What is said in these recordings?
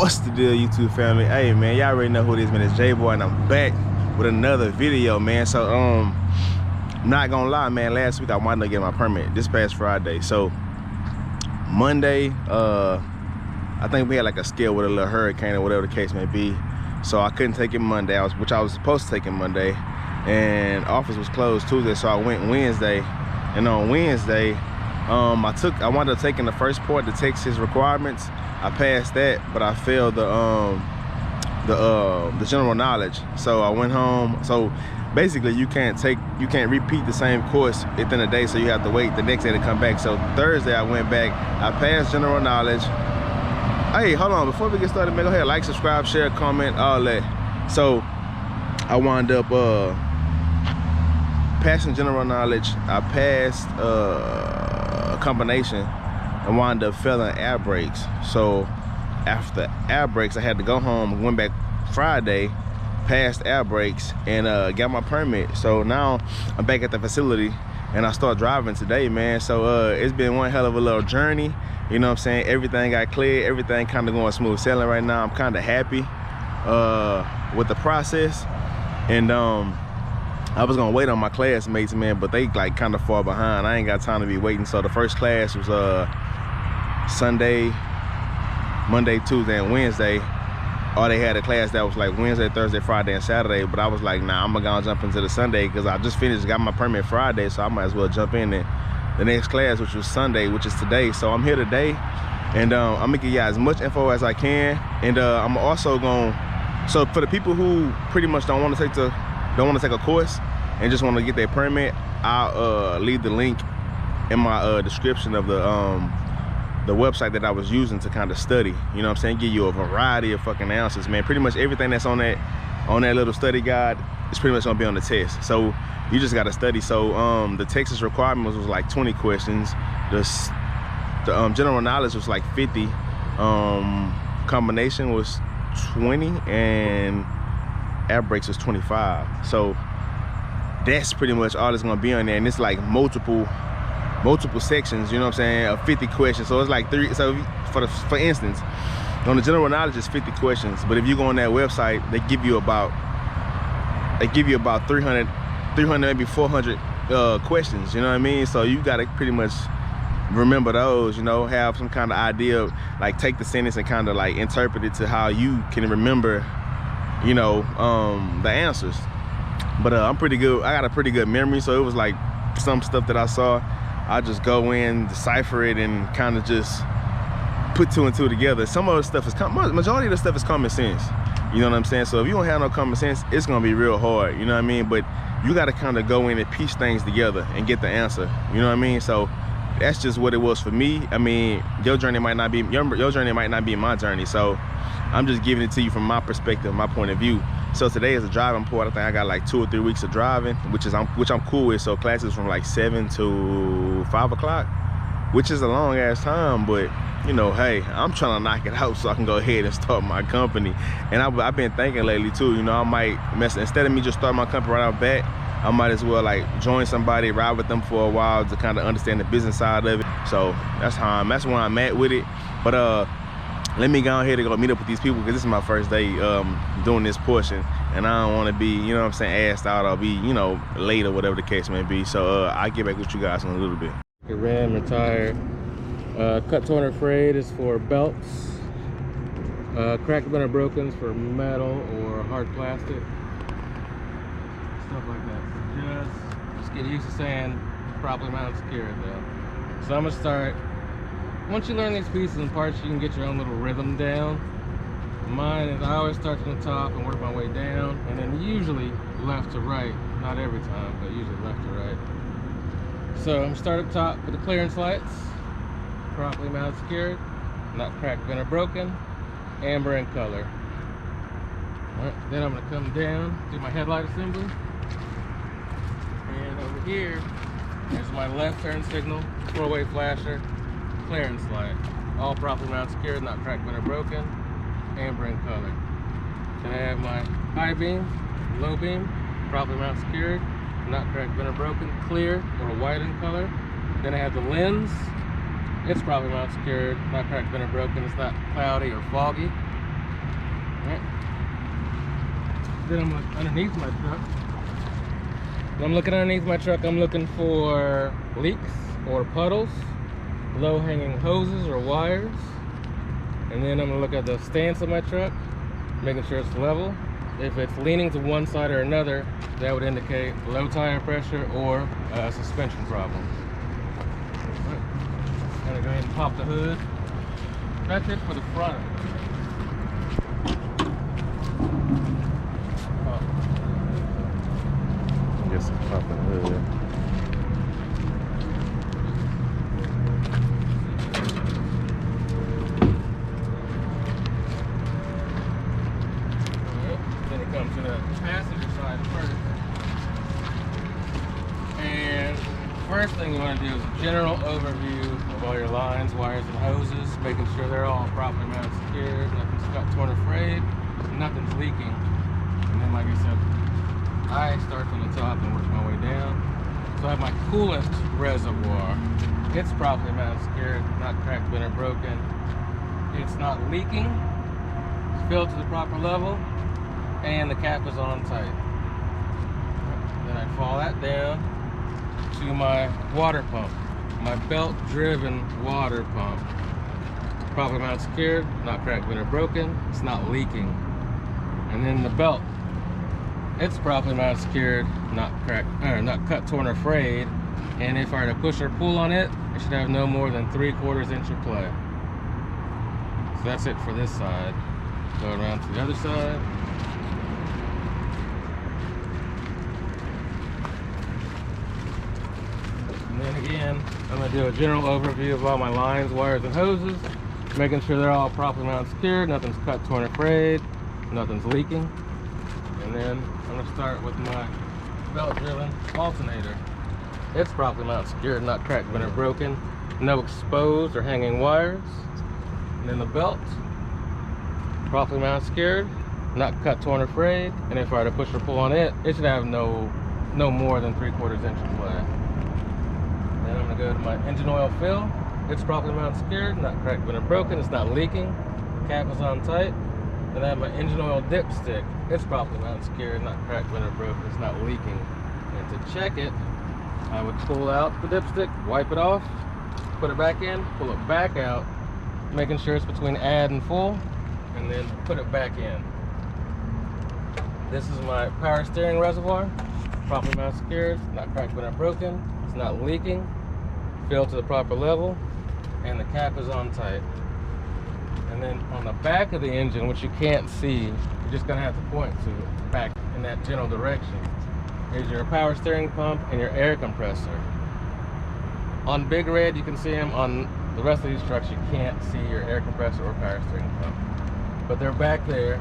What's the deal, YouTube family? Hey man, y'all already know who it is, man. It's J-Boy, and I'm back with another video, man. So I'm not gonna lie, man, last week I wanted to get my permit this past Friday. So Monday, I think we had like a scale with a little hurricane or whatever the case may be, so I couldn't take it Monday, which I was supposed to take it Monday, and office was closed Tuesday, so I went Wednesday. And on Wednesday, I wanted to take in the first part, the Texas requirements. I passed that, but I failed the general knowledge. So I went home. So basically, you can't repeat the same course within a day. So you have to wait the next day to come back. So Thursday I went back. I passed general knowledge. Hey, hold on, before we get started, man, go ahead, like, subscribe, share, comment, all that. So I wound up passing general knowledge. I passed a combination and wound up failing air brakes. So after air brakes, I had to go home, went back Friday, passed air brakes, and got my permit. So now I'm back at the facility and I start driving today, man. So it's been one hell of a little journey, you know what I'm saying? Everything got cleared, everything kind of going smooth sailing right now. I'm kind of happy with the process. And I was gonna wait on my classmates, man, but they like kind of far behind. I ain't got time to be waiting. So the first class was Sunday, Monday, Tuesday, and Wednesday. Or they had a class that was like Wednesday, Thursday, Friday, and Saturday. But I was like, nah, I'm gonna jump into the Sunday because I just got my permit Friday, so I might as well jump in there. The next class, which was Sunday, which is today. So I'm here today, and I'm gonna give y'all as much info as I can. And I'm also gonna, so for the people who pretty much don't want to take a course and just want to get their permit, I'll leave the link in my description of the website that I was using to kind of study, you know what I'm saying? Give you a variety of fucking answers, man. Pretty much everything that's on that little study guide is pretty much gonna be on the test. So you just gotta study. So the Texas requirements was like 20 questions. The general knowledge was like 50. Combination was 20, and air brakes was 25. So that's pretty much all that's gonna be on there, and it's like multiple sections, you know what I'm saying, of 50 questions. So it's like three. So for instance, on the general knowledge it's 50 questions, but if you go on that website, they give you about 300 maybe 400 questions, you know what I mean? So you gotta pretty much remember those, you know, have some kind of idea, like take the sentence and kind of like interpret it to how you can remember, you know, the answers. But I'm pretty good. I got a pretty good memory, so it was like some stuff that I saw, I just go in, decipher it, and kind of just put two and two together. Some of the stuff is majority of the stuff is common sense, you know what I'm saying? So if you don't have no common sense, it's gonna be real hard, you know what I mean? But you got to kind of go in and piece things together and get the answer, you know what I mean? So that's just what it was for me. I mean, your journey might not be my journey, so I'm just giving it to you from my perspective, my point of view. So today is a driving port. I think I got like 2 or 3 weeks of driving, which I'm cool with. So classes from like 7 to 5 o'clock, which is a long ass time, but you know, hey, I'm trying to knock it out so I can go ahead and start my company. And I've been thinking lately too, you know, I might instead of me just starting my company right out bat, I might as well like join somebody, ride with them for a while to kind of understand the business side of it. So that's where I'm at with it. But let me go ahead and go meet up with these people, because this is my first day doing this portion, and I don't want to be, you know what I'm saying, asked out or be, you know, late or whatever the case may be. So I'll get back with you guys in a little bit. Rim, retired. Cut, torn, or frayed is for belts. Cracked, bent, or broken is for metal or hard plastic. Stuff like that. Just get used to saying properly mounted secured though. So I'm gonna start. Once you learn these pieces and parts, you can get your own little rhythm down. Mine is I always start from the top and work my way down, and then usually left to right. Not every time, but usually left to right. So I'm gonna start up top with the clearance lights, properly mounted secured, not cracked, bent, or broken, amber in color. Alright, then I'm gonna come down, do my headlight assembly. And over here, there's my left turn signal, 4-way flasher, clearance light, all properly mounted secured, not cracked, bent, or broken, amber in color. Then I have my high beam, low beam, properly mounted secured, not cracked, bent, or broken, clear or white in color. Then I have the lens, it's properly mounted secured, not cracked, bent, or broken, it's not cloudy or foggy. Alright. Then I'm like underneath my truck. When I'm looking underneath my truck, I'm looking for leaks or puddles, low-hanging hoses or wires. And then I'm gonna look at the stance of my truck, making sure it's level. If it's leaning to one side or another, that would indicate low tire pressure or a suspension problem. Right. Gonna go ahead and pop the hood. That's it for the front. I guess it's popping the hood. Come to the passenger side first. And first thing you want to do is a general overview of all your lines, wires, and hoses, making sure they're all properly mounted, secured, nothing's cut, torn, or frayed, nothing's leaking. And then, like I said, I start from the top and work my way down. So I have my coolant reservoir. It's properly mounted, secured, not cracked, bent, or broken. It's not leaking. It's filled to the proper level. And the cap is on tight. Then I fall that down to my water pump, my belt-driven water pump. Properly mounted, secured, not cracked, bent, or broken. It's not leaking. And then the belt, it's properly mounted, secured, not cracked, not cut, torn, or frayed. And if I were to push or pull on it, it should have no more than 3/4 inch of play. So that's it for this side. Go around to the other side. And then again, I'm going to do a general overview of all my lines, wires, and hoses, making sure they're all properly mounted, secured, nothing's cut, torn, or frayed, nothing's leaking. And then I'm going to start with my belt-driven alternator. It's properly mounted, secured, not cracked, bent, or broken, no exposed or hanging wires. And then the belt, properly mounted, secured, not cut, torn, or frayed. And if I were to push or pull on it, it should have no more than 3/4 inch of play. Then I'm going to go to my engine oil fill. It's properly mounted, secured, not cracked, bent, or broken. It's not leaking. Cap is on tight. Then I have my engine oil dipstick. It's properly mounted, secured, not cracked, bent, or broken. It's not leaking. And to check it, I would pull out the dipstick, wipe it off, put it back in, pull it back out, making sure it's between add and full, and then put it back in. This is my power steering reservoir. Properly mounted, secured, not cracked, bent, or broken. It's not leaking, filled to the proper level, and the cap is on tight. And then on the back of the engine, which you can't see, you're just gonna have to point to back in that general direction, is your power steering pump and your air compressor. On Big Red, you can see them. On the rest of these trucks, you can't see your air compressor or power steering pump. But they're back there.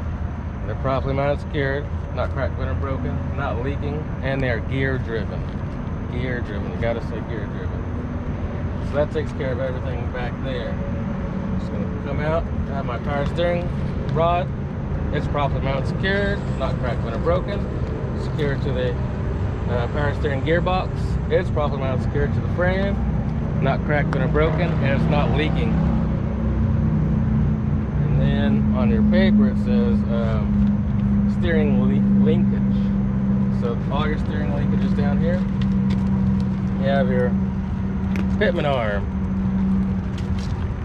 They're properly mounted, secured, not cracked, bent, or broken, not leaking, and they're gear driven. Gear driven, you gotta say gear driven. So that takes care of everything back there. Just gonna come out, I have my power steering rod. It's properly mounted, secured, not cracked, bent, or broken. Secured to the power steering gearbox. It's properly mounted, secured to the frame, not cracked, bent, or broken, and it's not leaking. And then on your paper it says steering linkage. So all your steering linkage is down here. You have your pitman arm,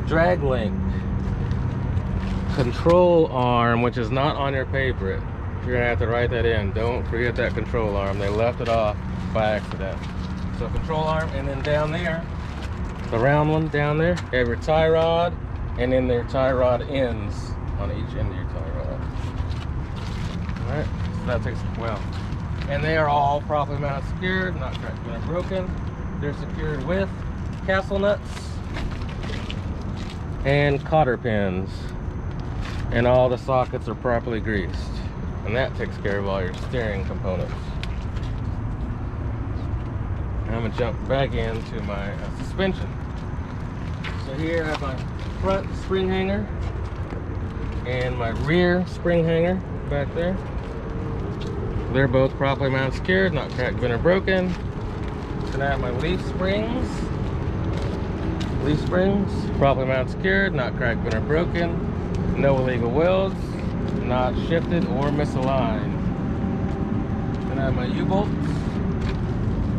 drag link, control arm, which is not on your paper. You're gonna have to write that in. Don't forget that control arm. They left it off by accident. So control arm, and then down there, the round one down there, you have your tie rod, and then their tie rod ends on each end of your tie rod. All right, so that takes, well, and they are all properly mounted, secured, not cracked, bent, or broken. They're secured with castle nuts and cotter pins, and all the sockets are properly greased. And that takes care of all your steering components. I'm gonna jump back into my suspension. So here I have my front spring hanger and my rear spring hanger back there. They're both properly mounted, secured, not cracked, bent, or broken. Then I have my leaf springs. Leaf springs, properly mounted, secured, not cracked, bent, or broken. No illegal welds, not shifted or misaligned. Then I have my U-bolts.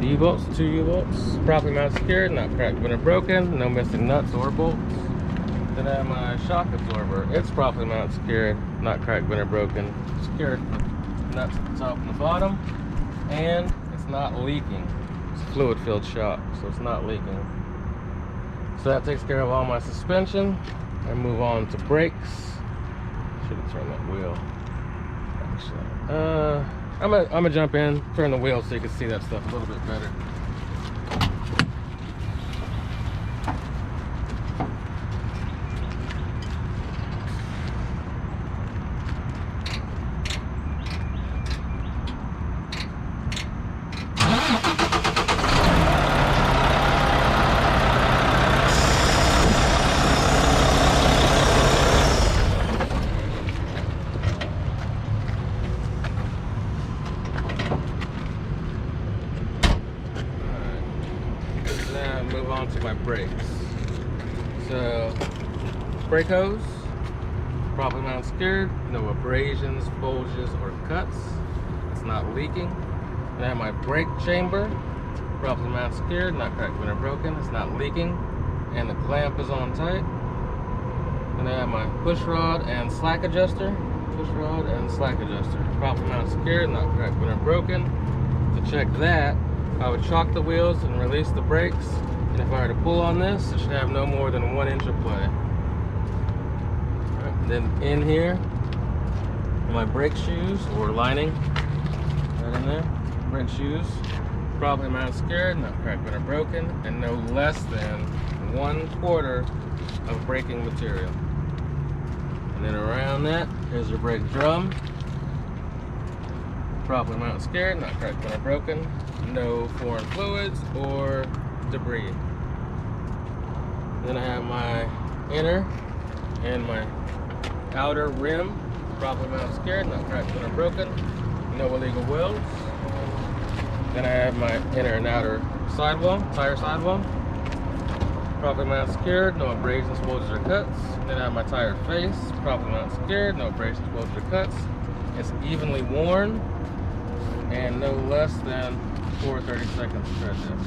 The U-bolts, 2 U-bolts, properly mounted, secured, not cracked, bent, or broken, no missing nuts or bolts. Then I have my shock absorber. It's properly mounted, secured, not cracked, bent, or broken, secured with nuts at the top and the bottom, and it's not leaking. It's fluid-filled shock, so it's not leaking. So that takes care of all my suspension. I move on to brakes. Should have turned that wheel. Actually, I'm gonna jump in, turn the wheel so you can see that stuff a little bit better. Move on to my brakes. So, brake hose, properly mounted, secured, no abrasions, bulges, or cuts. It's not leaking. Then I have my brake chamber, properly mounted, secured, not cracked, bent, or broken. It's not leaking, and the clamp is on tight. Then I have my push rod and slack adjuster, properly mounted, secured, not cracked, bent, or broken. To check that, I would chock the wheels and release the brakes. And if I were to pull on this, it should have no more than 1 inch of play. Right, then in here, my brake shoes or lining, right in there. Brake shoes, properly mounted, secured, not cracked, bent, or broken, and no less than 1/4 of braking material. And then around that is your brake drum, properly mounted, secured, not cracked, bent, or broken, no foreign fluids or debris. Then I have my inner and my outer rim, properly mounted, secured, not cracked, bent, or broken, no illegal welds. Then I have my inner and outer sidewall, tire sidewall, properly mounted, secured, no abrasions, bulges, or cuts. Then I have my tire face, properly mounted, secured, no abrasions, bulges, or cuts. It's evenly worn and no less than 4 30-second tread depth.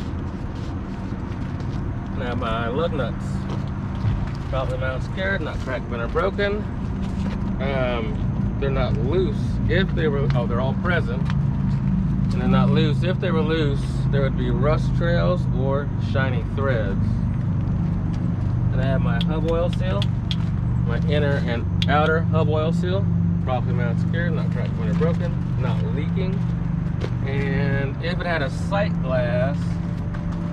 Now my lug nuts, properly mounted, secured, not cracked, bent, or broken. They're not loose. If they were, they're all present, and they're not loose. If they were loose, there would be rust trails or shiny threads. And I have my hub oil seal, my inner and outer hub oil seal, properly mounted, secured, not cracked, bent, or broken, not leaking. And if it had a sight glass,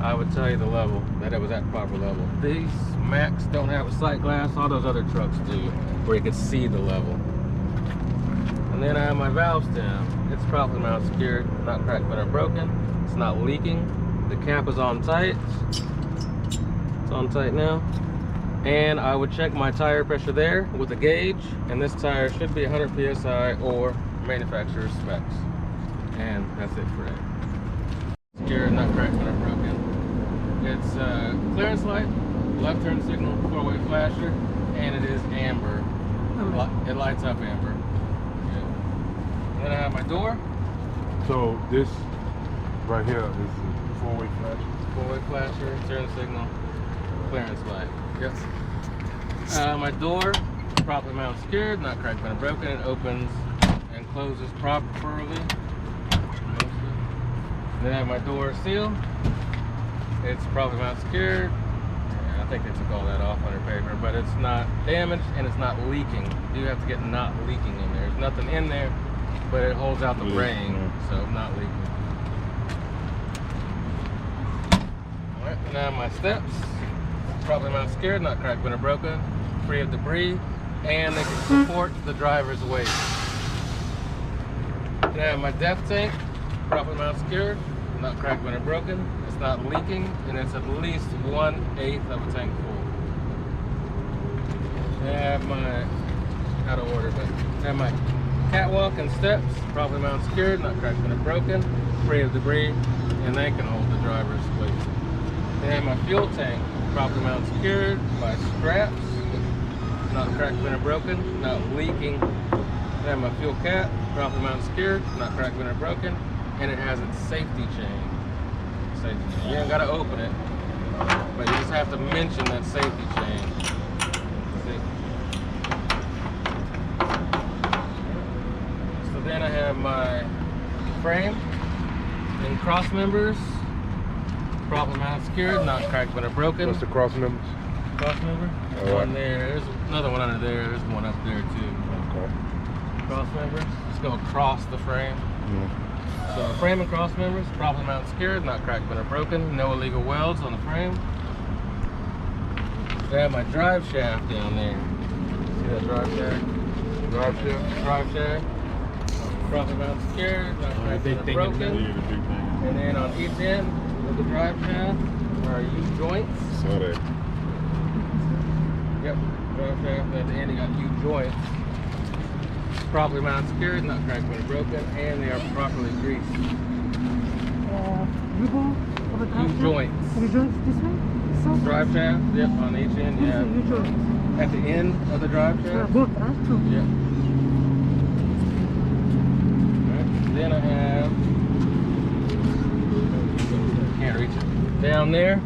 I would tell you the level, that it was at proper level. These Macs don't have a sight glass, all those other trucks do, where you can see the level. And then I have my valve stem. It's properly mounted, secured, not cracked, bent, or broken. It's not leaking. The cap is on tight. It's on tight now. And I would check my tire pressure there with a gauge, and this tire should be 100 PSI or manufacturer's specs. And that's it for it. Secured, not cracked, bent, or broken. It's a clearance light, left turn signal, 4-way flasher, and it is amber. It lights up amber. Yeah. Then I have my door. So this right here is the 4-way flasher? 4-way flasher, turn signal, clearance light. Yes. My door, properly mounted, secured, not cracked, bent, or broken. It opens and closes properly. Then I have my door seal. It's properly mounted, secured. Yeah, I think they took all that off under paper, but it's not damaged and it's not leaking. You do have to get not leaking in there. There's nothing in there, but it holds out the rain, so not leaking. All right, now my steps. Properly mounted, secured, not cracked, bent, or broken, free of debris, and they can support the driver's weight. Then I have my depth tank, properly mounted, secured, not cracked, bent, or broken. It's not leaking, and it's at least 1/8 of a tank full. Then I have my, out of order, but I have my catwalk and steps, properly mounted, secured, not cracked, bent, or broken, free of debris, and they can hold the driver's weight. Then I have my fuel tank, properly mounted, secured by straps, not cracked, bent, or broken, not leaking, I have my fuel cap, properly mounted, secured, not cracked, bent, or broken, and it has its safety chain. Safety chain. You ain't gotta open it, but you just have to mention that safety chain. See? So then I have my frame and cross members, properly mounted, secured, not cracked, bent, or broken. What's the cross members? Cross member? One there. There's another one under there. There's one up there too. Okay. Cross members. Just go across the frame. So frame and cross members, properly mounted, secured, not cracked, bent, or broken. No illegal welds on the frame. I have my drive shaft down there. See that drive shaft? Drive shaft? Drive shaft. Properly mounted, secured, not cracked, bent, or broken. And then on each end of the drive shaft are U-joints. Saw that. Yep, drive shaft at the end, you got U-joints. Properly mounted, secured, not cracked, bent, or broken, and they are properly greased. U-joints. U-joints this way? So Drive shaft, yep, on each end, yeah. U-joints. At the end of the drive shaft. Both, two. Yep. Right. Then I have, can't reach it. Down there,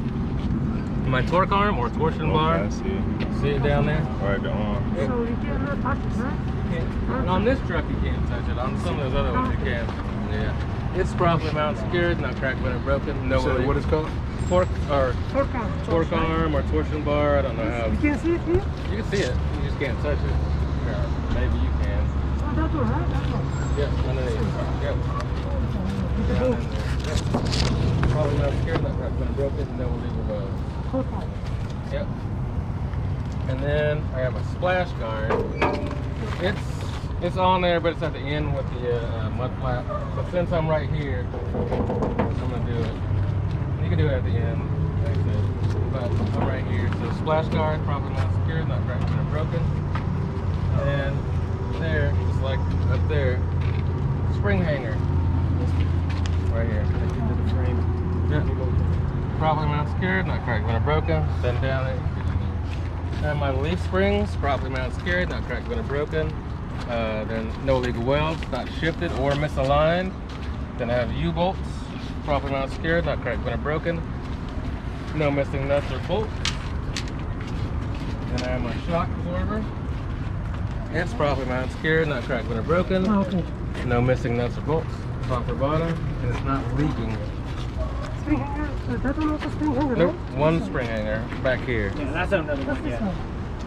my torque arm or torsion bar. I see it. See it down there? Alright, the arm. So you cannot touch it, right? On this truck you can't touch it. On some of those other ones you can. Yeah. It's properly mounted, secured, not cracked, bent, or broken. No So what it's called? torque or Torque arm. torque arm or torsion bar. I don't know how. You can see it here? You can see it. You just can't touch it. Or maybe you can. Oh, that one, right? That one. Yep, underneath. Yep. Down in there. Yep. Probably not secured, not cracked, bent, or broken. No illegal welds. Torque arm. Yep. And then I have a splash guard. It's on there, but it's at the end with the mud flap. But since I'm right here, I'm gonna do it. You can do it at the end, like I said. But I'm right here. So splash guard, probably not secured, not cracked, bent, or broken. And there, just like up there, spring hanger. Right here. Yep. Probably not secured, not cracked, bent, or broken. Then down there. And my leaf springs, properly mounted, secured, not cracked, bent, or broken. Then no illegal welds, not shifted or misaligned. Then I have U-bolts, properly mounted, secured, not cracked, bent, or broken. No missing nuts or bolts. Then I have my shock absorber. It's properly mounted, secured, not cracked, bent, or broken. Oh, okay. No missing nuts or bolts. Top or bottom, and it's not leaking. Spring hanger. That one also spring hanger, Nope, right? one spring hanger back here. Yeah, that's another That's one, this yeah. one.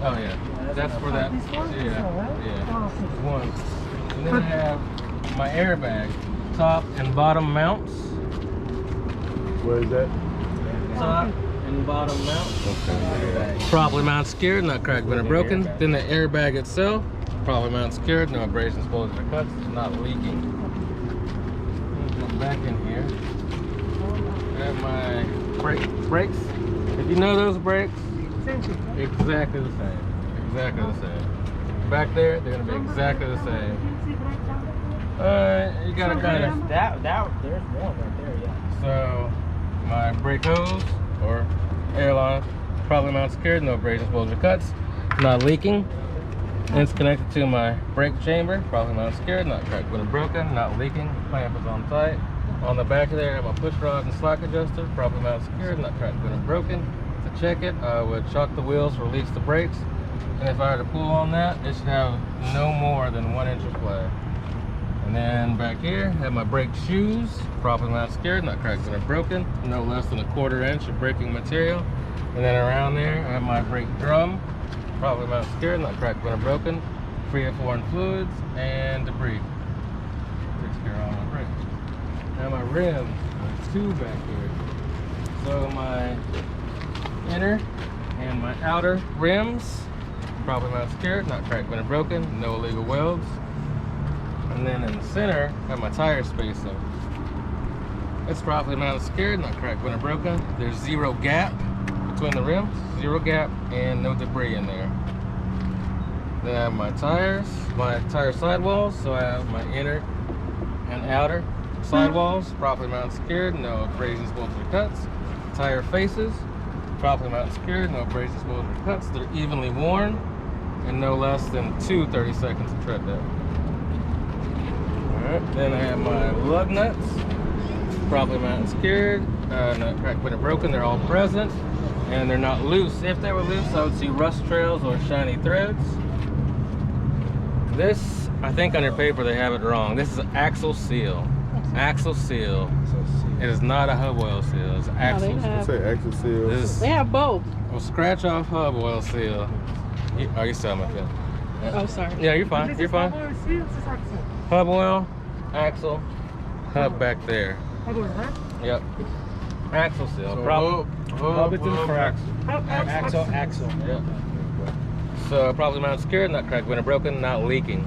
Oh yeah, that's for that. This one? This one, right? Yeah. Oh, okay. One. And then I have my airbag, top and bottom mounts. Where is that? Top and bottom mounts. Properly mounted, secured, not cracked, bent, or broken. Then the airbag itself, properly mounted, secured, no abrasions, bulges, or cuts, not leaking. Jump back in here. I have my brakes. If you know those brakes, Same thing. exactly the same. Exactly the same. Back there, they're gonna be exactly the same. You gotta kind of. There's one right there, yeah. So my brake hose or airline, probably mounted, secured, no abrasions, bulges, or cuts, not leaking. And it's connected to my brake chamber, probably mounted, secured, not cracked, bent, or broken, not leaking. Clamp is on tight. On the back of there, I have my push rod and slack adjuster, properly mounted, secured, not cracked, bent, or broken. To check it, I would shock the wheels, release the brakes, and if I were to pull on that, it should have no more than 1 inch of play. And then back here, I have my brake shoes, properly mounted, secured, not cracked, bent, or broken, no less than 1/4 inch of braking material. And then around there, I have my brake drum, properly mounted, secured, not cracked, bent, or broken, free of foreign fluids and debris. Takes care of all my brakes. Now my rims, there's 2 back here. So my inner and my outer rims, properly mounted, secured, not cracked, bent, or broken, no illegal welds. And then in the center, I have my tire spacing. It's properly mounted, secured, not cracked, bent, or broken. There's 0 gap between the rims, 0 gap, and no debris in there. Then I have my tire sidewalls. So I have my inner and outer sidewalls, properly mounted, secured, no abrasions, bulges, or cuts. Tire faces, properly mounted, secured, no abrasions, bulges, or cuts. They're evenly worn and no less than 2 30 seconds of tread depth. Alright, then I have my lug nuts, properly mounted secured, not cracked, bent, or broken. They're all present, and they're not loose. If they were loose, I would see rust trails or shiny threads. This, I think on your paper they have it wrong. This is an axle seal. Axle seal. It is not a hub oil seal. It's axle seal. Let's say axle seal. This is They have both. a scratch off hub oil seal. Oh, you still my fit. Oh, sorry. Yeah, you're fine. You're fine. Hub oil, axle, hub back there. Yep. Axle seal. Hub for axle. Axle. Yep. So probably mounted secured, not cracked, bent, or broken, not leaking.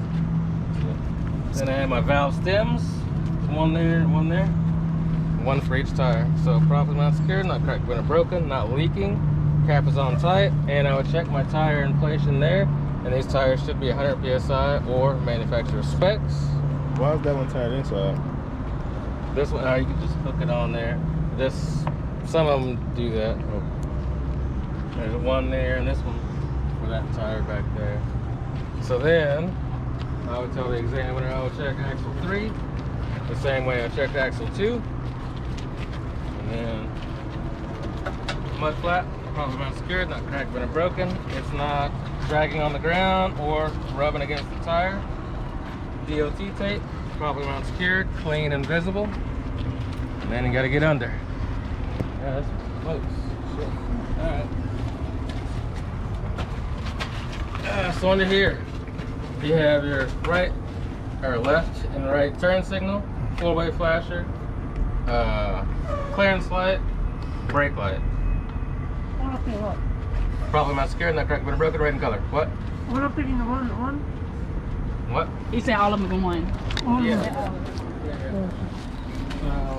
Then I have my valve stems. One there, one there. One for each tire. So properly mounted secured, not cracked, bent, or broken, not leaking. Cap is on tight, and I would check my tire inflation there. And these tires should be 100 psi or manufacturer specs. Why is that one tied inside? This one, you can just hook it on there. This, some of them do that. There's one there, and this one for that tire back there. So then, I would tell the examiner I would check axle 3 the same way I checked axle 2. And then mud flat, probably not secured, not cracked, bent, or broken. It's not dragging on the ground or rubbing against the tire. DOT tape, probably not secured, clean and visible. And then you gotta get under. Yeah, that's close. Shit. Alright. So under here, you have your right or left and right turn signal, four-way flasher, clearance light, brake light. Probably not secured, not cracked, bent, or broken, red in color. What? What up in the one? What? He said all of them in one. Yeah.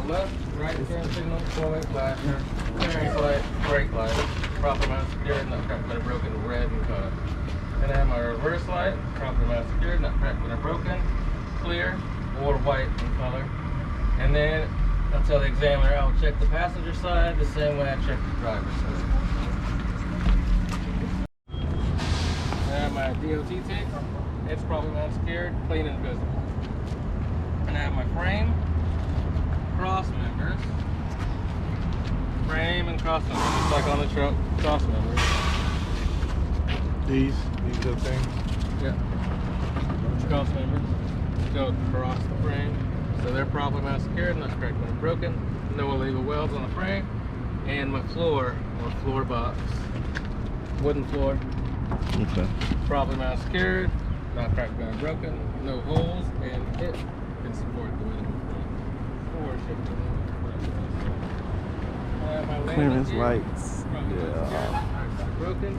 Left, right turn signal, four-way flasher, clearance light, brake light. Properly not secured, not cracked, bent, or broken, red in color. Then I have my reverse light, properly not secured, not cracked, bent, or broken, clear or white in color. And then I'll tell the examiner I'll check the passenger side the same way I check the driver's side. I have my DOT tape. It's probably not secured, clean and visible. And I have my frame, cross members, frame and cross members, just like on the truck, cross members. These are things. Yeah. Cross members go across the frame. So they're probably not secured, not cracked, bent, or broken. No illegal welds on the frame. And my floor, or floor box, wooden floor. Okay. Probably not secured, not cracked, bent, or broken. No holes, and it can support the weight of the frame. Or shift it. My Clearance gear, lights. probably not secured, Yeah. not cracked, bent, or broken.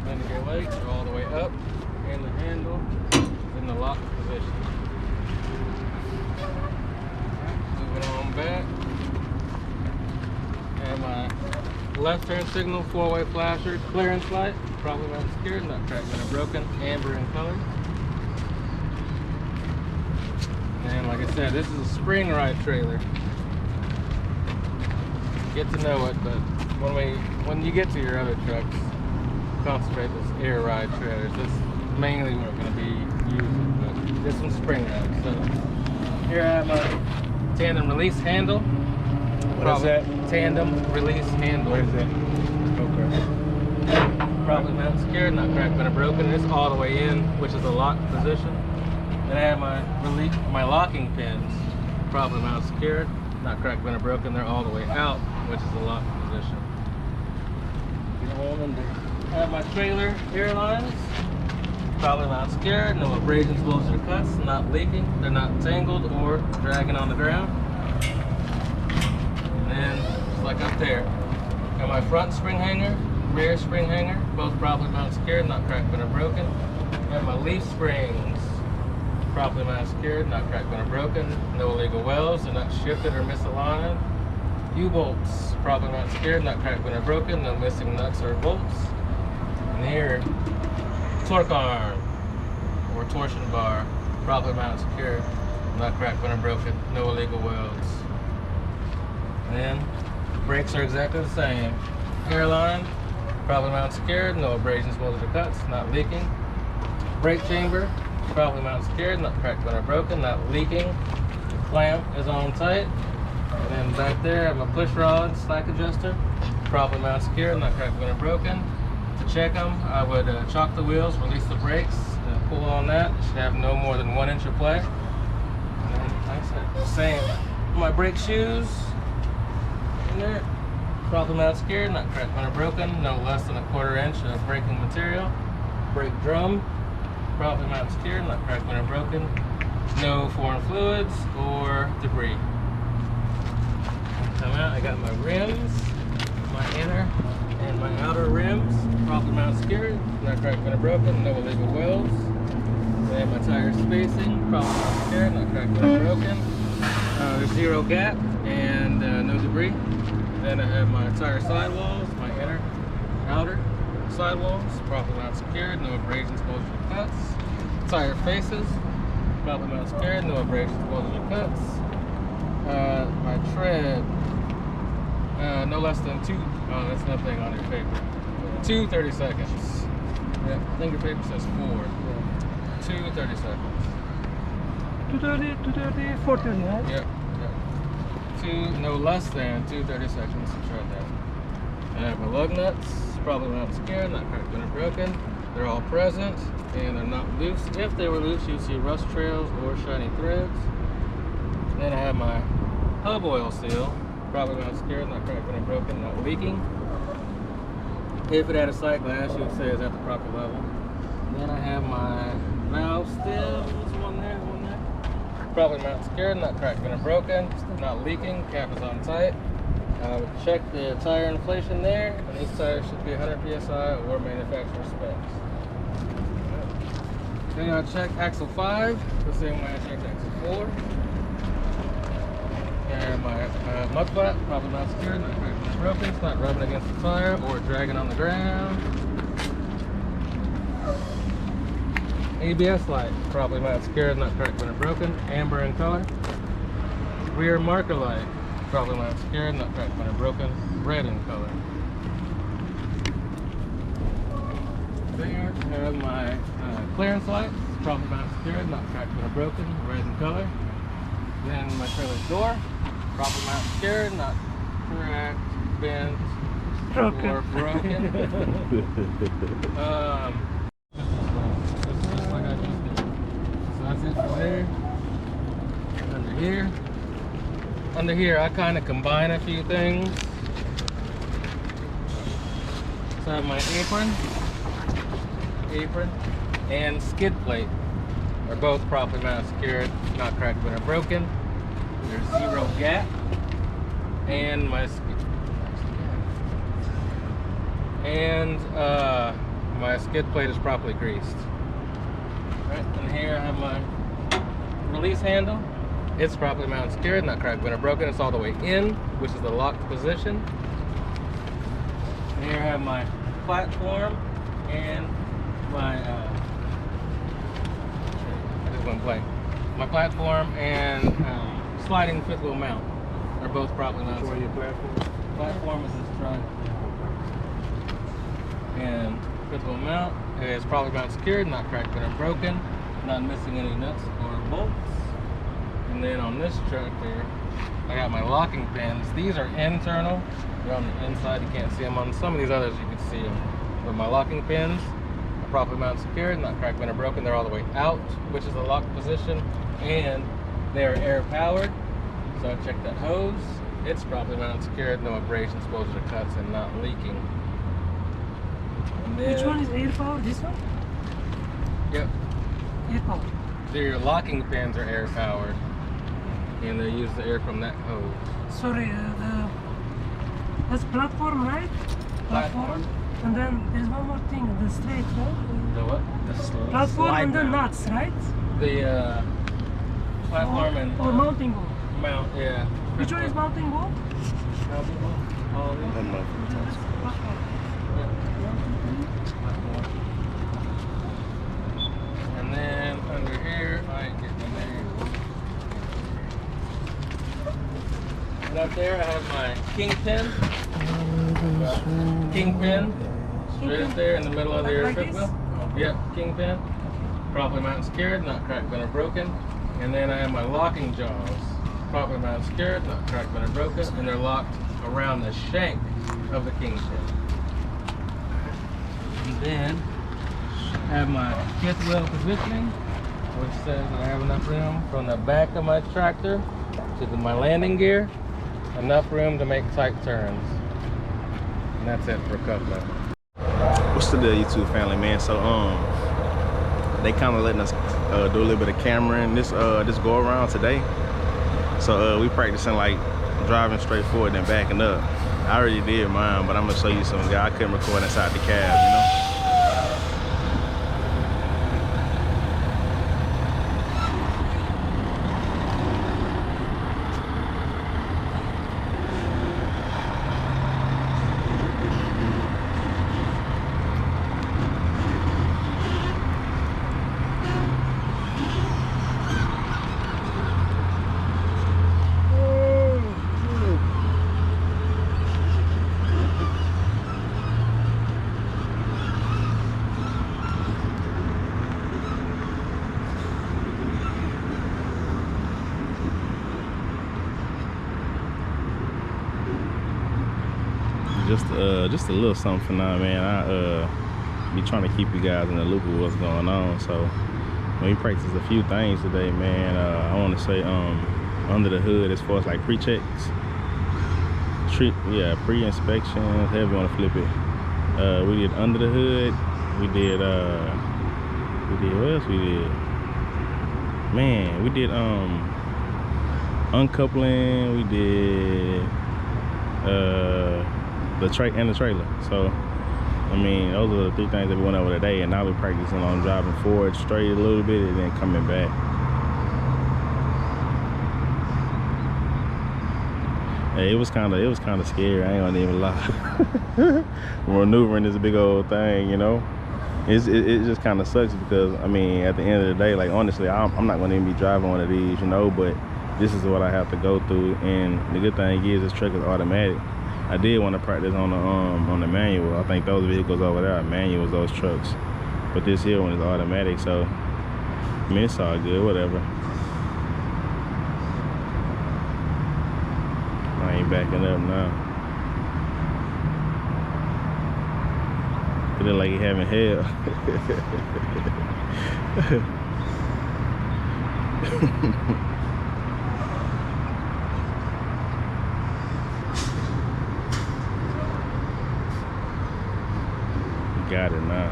Landing gear legs are all the way up, and the handle is in the lock position. Moving on back. And my left turn signal, four-way flasher, clearance light, probably not secured, not cracked, bent, or broken, amber in color. And like I said, this is a spring ride trailer. Get to know it, but when you get to your other trucks, concentrate this air ride trailers. This is mainly what we're going to be using, but this one's spring ride. So here I have my tandem release handle. What is that? Tandem release handle. What is that? Okay. Probably not secured, not cracked, bent, or broken. It's all the way in, which is the lock position. Then I have my locking pins. Probably not secured, not cracked, bent, or broken. They're all the way out, which is the lock position. I have my trailer airlines, probably not secured, no abrasions, blows, or cuts, not leaking, they're not tangled or dragging on the ground. And then, just like up there, got my front spring hanger, rear spring hanger, both probably not secured, not cracked, bent, or broken. Got my leaf springs, probably not secured, not cracked, bent, or broken, no illegal welds, they're not shifted or misaligned. U-bolts, probably not secured, not cracked, bent, or broken, no missing nuts or bolts. And here, torque arm or torsion bar, probably not secured, not cracked, bent, or broken, no illegal welds. And then brakes are exactly the same. Hairline, probably not secured, no abrasions, welds, or cuts, not leaking. Brake chamber, properly mounted secured, not cracked when or broken, not leaking. The clamp is on tight. And then back there I have a push rod slack adjuster, properly mounted secured, not cracked when or broken. To check them, I would chalk the wheels, release the brakes, and pull on that. It should have no more than 1 inch of play. And then, like I said, same. My brake shoes in there, properly mounted secured, not cracked when or broken, no less than 1/4 inch of braking material. Brake drum, properly mounted secured, not cracked when or broken, no foreign fluids or debris. Come out, I got my rims, my inner and my outer rims, properly mounted secured, not cracked when or broken, no illegal welds. Then my tire spacing, properly mounted secured, not cracked when or broken, zero gap and no debris. Then I have my tire sidewalls, my inner, outer sidewalls, properly mounted secured, no abrasions, bulges, or cuts. Tire faces, properly mounted secured, no abrasions, bulges, or cuts. My tread, no less than 2, oh, that's nothing on your paper. 2 30 seconds. Yeah, I think your paper says 4. 2 30 seconds. 230, 230, 430, right? Yep, yep. 2, no less than 2 30 seconds to tread that. I have my lug nuts, probably mounted secured, not cracked when or broken. They're all present and they're not loose. If they were loose, you'd see rust trails or shiny threads. Then I have my hub oil seal, probably mounted secured, not cracked when or broken, not leaking. If it had a sight glass, you would say it's at the proper level. Then I have my valve stills, one there, probably mounted secured, not cracked when or broken, not leaking, cap is on tight. Check the tire inflation there, and these tires should be 100 psi or manufacturer specs. Then I'll check axle 5, the same way I checked axle 4. And my mud flap, probably not secured, not cracked when or broken, it's not rubbing against the tire or dragging on the ground. ABS light, probably not secured, not cracked when or broken, amber in color. Rear marker light, probably not secured, not cracked when or broken, red in color. There I have my clearance light, probably not secured, not cracked when or broken, red in color. Then my trailer's door, probably not secured, not cracked, bent, or broken. That's it for there. Under here I kind of combine a few things. So I have my apron and skid plate are both properly mounted secured, not cracked when or broken. There's zero gap, and my skid plate is properly greased. Right, and here I have my release handle. It's properly mounted secured, not cracked when or broken. It's all the way in, which is the locked position. And here I have my platform and my I just went blank. My platform and sliding fifth wheel mount are both properly mounted. Which one your platform? Platform is this truck. And fifth wheel mount is probably mounted secured, not cracked when or broken, not missing any nuts or bolts. And then on this truck here, I got my locking pins. These are internal. They're on the inside. You can't see them. On some of these others, you can see them. But my locking pins are properly mounted secured, not cracked when or broken. They're all the way out, which is the locked position, and they are air powered. So I checked that hose. It's properly mounted secured, no abrasions, bulges, or cuts, and not leaking. And then, Which one is air power? This one? Yep. Air power. Their locking pins are air powered, and they use the air from that hose. Sorry, that's platform, right? Platform. And then there's one more thing, the straight, right? The what? Platform and then nuts, right? The platform and or mounting wall. mount, yeah. Which one is mounting wall? Mounting wall? All of these? Platform. And then under here, I ain't getting in there. And up there, I have my kingpin. Kingpin. Straight up there in the middle of the Like fifth this? wheel. Yep, kingpin. properly mounted secured, not cracked, bent, or broken. And then I have my locking jaws, properly mounted secured, not cracked, bent, or broken, and they're locked around the shank of the kingpin. And then I have my fifth wheel positioning, which says that I have enough room from the back of my tractor to my landing gear, enough room to make tight turns. And that's it for a cup mount. What's the deal, YouTube family, man? So they kind of letting us do a little bit of cameraing this go around today. So we practicing like driving straight forward and backing up. I already did mine, but I'm gonna show you some guy. I couldn't record inside the cab, you know. Just a little something for now, man. I be trying to keep you guys in the loop of what's going on. So we practiced a few things today, man. I want to say under the hood, as far as like pre-checks, pre-inspection, however you want to flip it. We did under the hood. We did what else we did? Man, we did uncoupling. We did the trailer. So I mean, those are the three things that we went over today, and now we're practicing on driving forward straight a little bit and then coming back. Hey, it was kind of scary, I ain't gonna even lie. Maneuvering this big old thing, you know. It just kind of sucks because, I mean, at the end of the day, like, honestly, I'm not gonna even be driving one of these, you know, but this is what I have to go through. And the good thing is this truck is automatic. I did want to practice on the manual. I think those vehicles over there are manuals, those trucks, but this here one is automatic. So I mean, it's all good, whatever. I ain't backing up now. It look like he having hell. Got it now.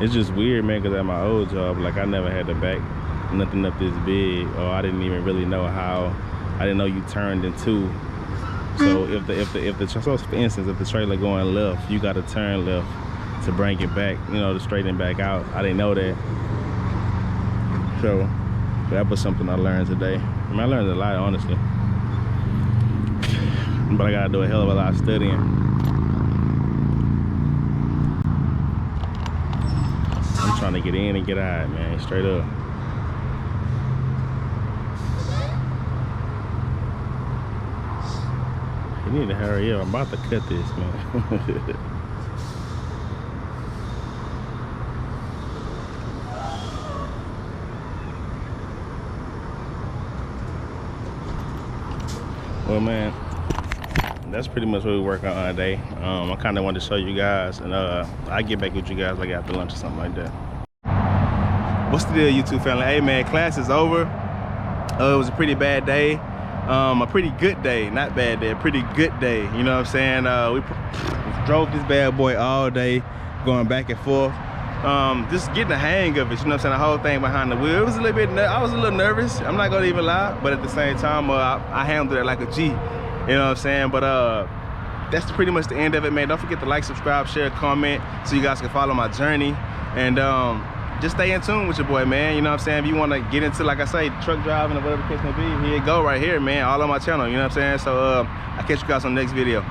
It's just weird, man, because at my old job, like, I never had to back nothing up this big, or I didn't even really know how. I didn't know you turned in two. So so for instance, if the trailer going left, you got to turn left to bring it back, you know, to straighten back out. I didn't know that. So that was something I learned today. I mean, I learned a lot, honestly, but I gotta do a hell of a lot of studying. I'm trying to get in and get out, man, straight up. You need to hurry up. I'm about to cut this, man. Well, man, that's pretty much what we work on all day. I kind of wanted to show you guys, and I'll get back with you guys like after lunch or something like that. What's the deal, YouTube family? Hey, man, class is over. It was a pretty bad day. A pretty good day, not bad day, a pretty good day. You know what I'm saying? We drove this bad boy all day, going back and forth. Just getting the hang of it, you know what I'm saying? The whole thing behind the wheel. It was a little bit, I was a little nervous. I'm not gonna even lie, but at the same time, I handled it like a G. You know what I'm saying? But that's pretty much the end of it, man. Don't forget to like, subscribe, share, comment, so you guys can follow my journey. And just stay in tune with your boy, man. You know what I'm saying? If you want to get into, like I say, truck driving or whatever the case may be, here you go right here, man. All on my channel, you know what I'm saying? So I'll catch you guys on the next video.